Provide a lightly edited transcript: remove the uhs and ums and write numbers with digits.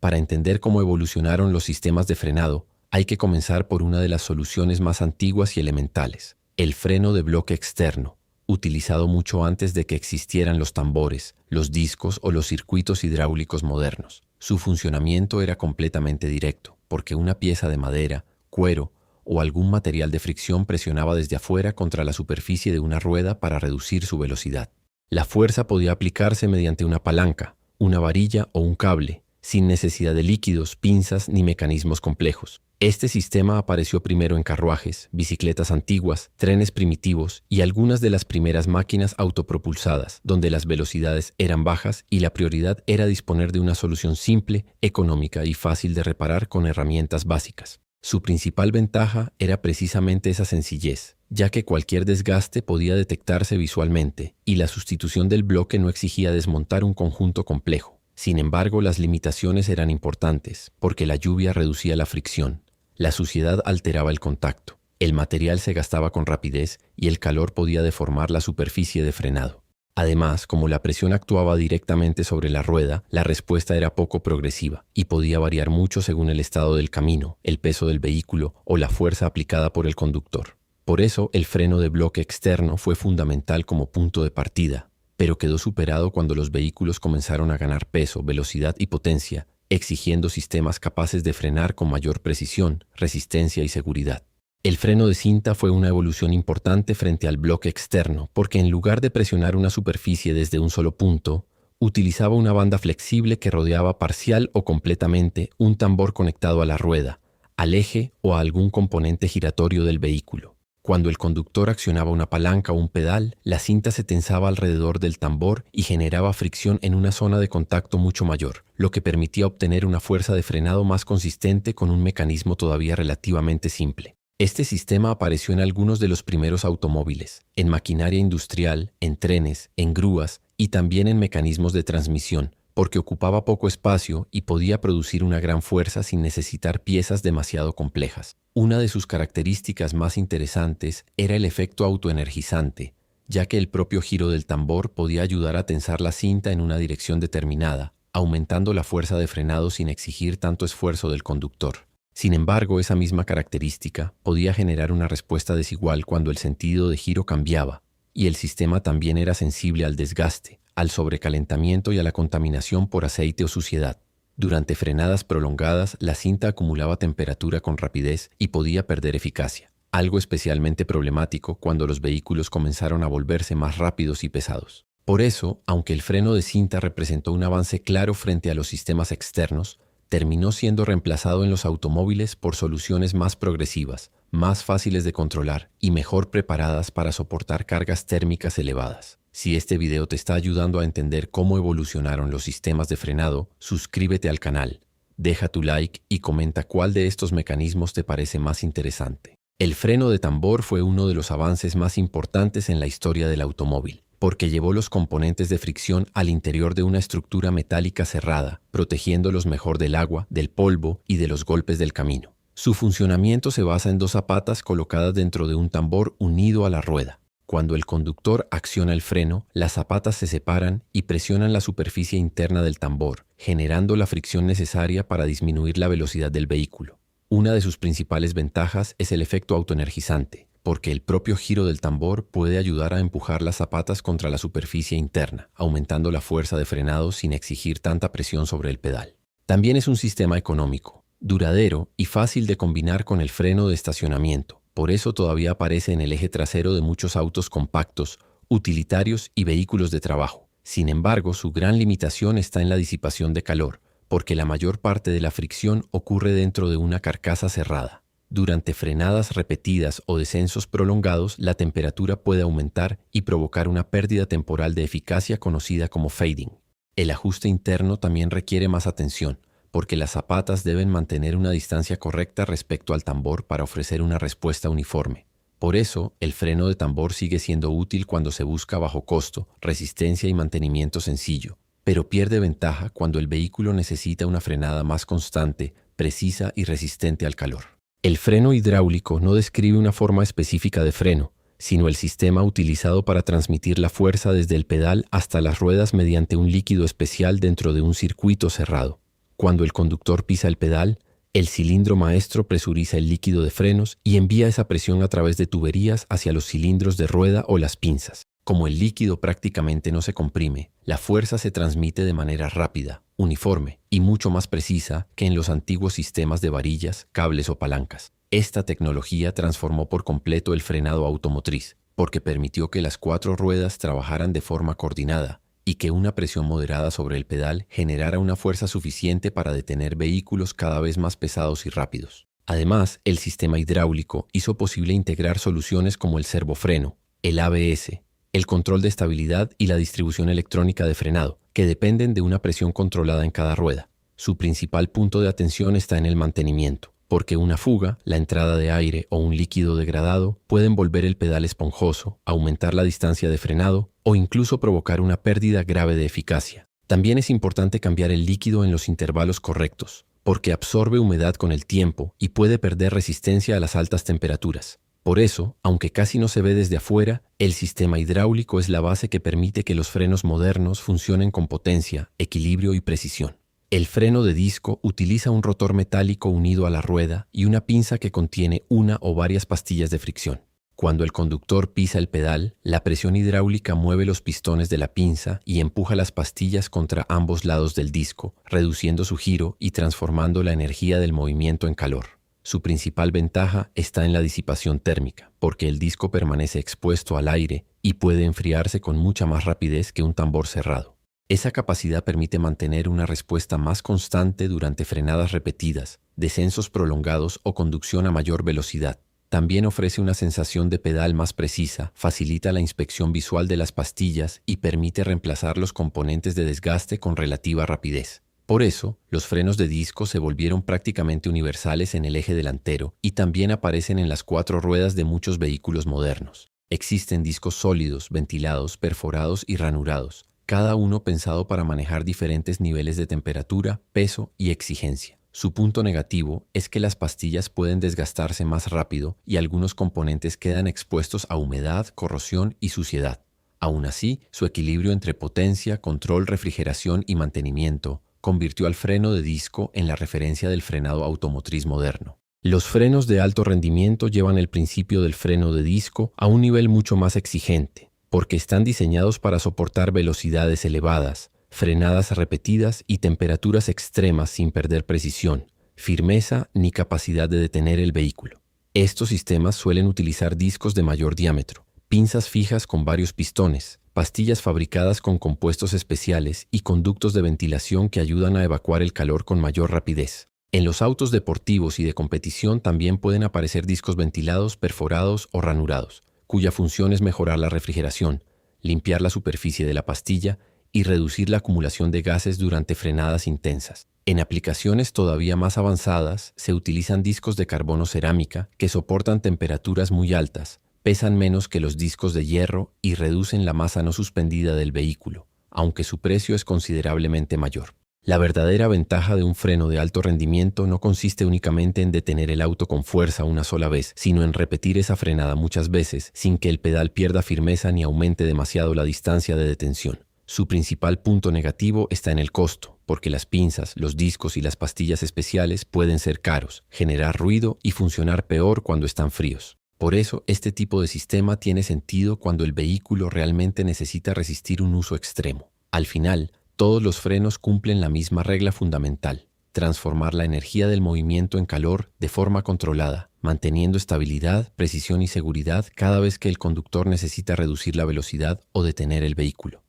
Para entender cómo evolucionaron los sistemas de frenado, hay que comenzar por una de las soluciones más antiguas y elementales, el freno de bloque externo, utilizado mucho antes de que existieran los tambores, los discos o los circuitos hidráulicos modernos. Su funcionamiento era completamente directo, porque una pieza de madera, cuero o algún material de fricción presionaba desde afuera contra la superficie de una rueda para reducir su velocidad. La fuerza podía aplicarse mediante una palanca, una varilla o un cable, sin necesidad de líquidos, pinzas ni mecanismos complejos. Este sistema apareció primero en carruajes, bicicletas antiguas, trenes primitivos y algunas de las primeras máquinas autopropulsadas, donde las velocidades eran bajas y la prioridad era disponer de una solución simple, económica y fácil de reparar con herramientas básicas. Su principal ventaja era precisamente esa sencillez, ya que cualquier desgaste podía detectarse visualmente y la sustitución del bloque no exigía desmontar un conjunto complejo. Sin embargo, las limitaciones eran importantes, porque la lluvia reducía la fricción, la suciedad alteraba el contacto, el material se gastaba con rapidez y el calor podía deformar la superficie de frenado. Además, como la presión actuaba directamente sobre la rueda, la respuesta era poco progresiva y podía variar mucho según el estado del camino, el peso del vehículo o la fuerza aplicada por el conductor. Por eso, el freno de bloque externo fue fundamental como punto de partida, pero quedó superado cuando los vehículos comenzaron a ganar peso, velocidad y potencia, exigiendo sistemas capaces de frenar con mayor precisión, resistencia y seguridad. El freno de cinta fue una evolución importante frente al bloque externo, porque en lugar de presionar una superficie desde un solo punto, utilizaba una banda flexible que rodeaba parcial o completamente un tambor conectado a la rueda, al eje o a algún componente giratorio del vehículo. Cuando el conductor accionaba una palanca o un pedal, la cinta se tensaba alrededor del tambor y generaba fricción en una zona de contacto mucho mayor, lo que permitía obtener una fuerza de frenado más consistente con un mecanismo todavía relativamente simple. Este sistema apareció en algunos de los primeros automóviles, en maquinaria industrial, en trenes, en grúas y también en mecanismos de transmisión, porque ocupaba poco espacio y podía producir una gran fuerza sin necesitar piezas demasiado complejas. Una de sus características más interesantes era el efecto autoenergizante, ya que el propio giro del tambor podía ayudar a tensar la cinta en una dirección determinada, aumentando la fuerza de frenado sin exigir tanto esfuerzo del conductor. Sin embargo, esa misma característica podía generar una respuesta desigual cuando el sentido de giro cambiaba, y el sistema también era sensible al desgaste, al sobrecalentamiento y a la contaminación por aceite o suciedad. Durante frenadas prolongadas, la cinta acumulaba temperatura con rapidez y podía perder eficacia, algo especialmente problemático cuando los vehículos comenzaron a volverse más rápidos y pesados. Por eso, aunque el freno de cinta representó un avance claro frente a los sistemas externos, terminó siendo reemplazado en los automóviles por soluciones más progresivas, más fáciles de controlar y mejor preparadas para soportar cargas térmicas elevadas. Si este video te está ayudando a entender cómo evolucionaron los sistemas de frenado, suscríbete al canal, deja tu like y comenta cuál de estos mecanismos te parece más interesante. El freno de tambor fue uno de los avances más importantes en la historia del automóvil, porque llevó los componentes de fricción al interior de una estructura metálica cerrada, protegiéndolos mejor del agua, del polvo y de los golpes del camino. Su funcionamiento se basa en dos zapatas colocadas dentro de un tambor unido a la rueda. Cuando el conductor acciona el freno, las zapatas se separan y presionan la superficie interna del tambor, generando la fricción necesaria para disminuir la velocidad del vehículo. Una de sus principales ventajas es el efecto autoenergizante, porque el propio giro del tambor puede ayudar a empujar las zapatas contra la superficie interna, aumentando la fuerza de frenado sin exigir tanta presión sobre el pedal. También es un sistema económico, duradero y fácil de combinar con el freno de estacionamiento. Por eso todavía aparece en el eje trasero de muchos autos compactos, utilitarios y vehículos de trabajo. Sin embargo, su gran limitación está en la disipación de calor, porque la mayor parte de la fricción ocurre dentro de una carcasa cerrada. Durante frenadas repetidas o descensos prolongados, la temperatura puede aumentar y provocar una pérdida temporal de eficacia conocida como fading. El ajuste interno también requiere más atención, porque las zapatas deben mantener una distancia correcta respecto al tambor para ofrecer una respuesta uniforme. Por eso, el freno de tambor sigue siendo útil cuando se busca bajo costo, resistencia y mantenimiento sencillo, pero pierde ventaja cuando el vehículo necesita una frenada más constante, precisa y resistente al calor. El freno hidráulico no describe una forma específica de freno, sino el sistema utilizado para transmitir la fuerza desde el pedal hasta las ruedas mediante un líquido especial dentro de un circuito cerrado. Cuando el conductor pisa el pedal, el cilindro maestro presuriza el líquido de frenos y envía esa presión a través de tuberías hacia los cilindros de rueda o las pinzas. Como el líquido prácticamente no se comprime, la fuerza se transmite de manera rápida, uniforme y mucho más precisa que en los antiguos sistemas de varillas, cables o palancas. Esta tecnología transformó por completo el frenado automotriz, porque permitió que las 4 ruedas trabajaran de forma coordinada y que una presión moderada sobre el pedal generara una fuerza suficiente para detener vehículos cada vez más pesados y rápidos. Además, el sistema hidráulico hizo posible integrar soluciones como el servofreno, el ABS, el control de estabilidad y la distribución electrónica de frenado, que dependen de una presión controlada en cada rueda. Su principal punto de atención está en el mantenimiento, porque una fuga, la entrada de aire o un líquido degradado pueden volver el pedal esponjoso, aumentar la distancia de frenado o incluso provocar una pérdida grave de eficacia. También es importante cambiar el líquido en los intervalos correctos, porque absorbe humedad con el tiempo y puede perder resistencia a las altas temperaturas. Por eso, aunque casi no se ve desde afuera, el sistema hidráulico es la base que permite que los frenos modernos funcionen con potencia, equilibrio y precisión. El freno de disco utiliza un rotor metálico unido a la rueda y una pinza que contiene una o varias pastillas de fricción. Cuando el conductor pisa el pedal, la presión hidráulica mueve los pistones de la pinza y empuja las pastillas contra ambos lados del disco, reduciendo su giro y transformando la energía del movimiento en calor. Su principal ventaja está en la disipación térmica, porque el disco permanece expuesto al aire y puede enfriarse con mucha más rapidez que un tambor cerrado. Esa capacidad permite mantener una respuesta más constante durante frenadas repetidas, descensos prolongados o conducción a mayor velocidad. También ofrece una sensación de pedal más precisa, facilita la inspección visual de las pastillas y permite reemplazar los componentes de desgaste con relativa rapidez. Por eso, los frenos de disco se volvieron prácticamente universales en el eje delantero y también aparecen en las 4 ruedas de muchos vehículos modernos. Existen discos sólidos, ventilados, perforados y ranurados, cada uno pensado para manejar diferentes niveles de temperatura, peso y exigencia. Su punto negativo es que las pastillas pueden desgastarse más rápido y algunos componentes quedan expuestos a humedad, corrosión y suciedad. Aún así, su equilibrio entre potencia, control, refrigeración y mantenimiento convirtió al freno de disco en la referencia del frenado automotriz moderno. Los frenos de alto rendimiento llevan el principio del freno de disco a un nivel mucho más exigente, porque están diseñados para soportar velocidades elevadas, frenadas repetidas y temperaturas extremas sin perder precisión, firmeza ni capacidad de detener el vehículo. Estos sistemas suelen utilizar discos de mayor diámetro, pinzas fijas con varios pistones, pastillas fabricadas con compuestos especiales y conductos de ventilación que ayudan a evacuar el calor con mayor rapidez. En los autos deportivos y de competición también pueden aparecer discos ventilados, perforados o ranurados, cuya función es mejorar la refrigeración, limpiar la superficie de la pastilla y reducir la acumulación de gases durante frenadas intensas. En aplicaciones todavía más avanzadas se utilizan discos de carbono cerámica que soportan temperaturas muy altas, pesan menos que los discos de hierro y reducen la masa no suspendida del vehículo, aunque su precio es considerablemente mayor. La verdadera ventaja de un freno de alto rendimiento no consiste únicamente en detener el auto con fuerza una sola vez, sino en repetir esa frenada muchas veces sin que el pedal pierda firmeza ni aumente demasiado la distancia de detención. Su principal punto negativo está en el costo, porque las pinzas, los discos y las pastillas especiales pueden ser caros, generar ruido y funcionar peor cuando están fríos. Por eso, este tipo de sistema tiene sentido cuando el vehículo realmente necesita resistir un uso extremo. Al final, todos los frenos cumplen la misma regla fundamental: transformar la energía del movimiento en calor de forma controlada, manteniendo estabilidad, precisión y seguridad cada vez que el conductor necesita reducir la velocidad o detener el vehículo.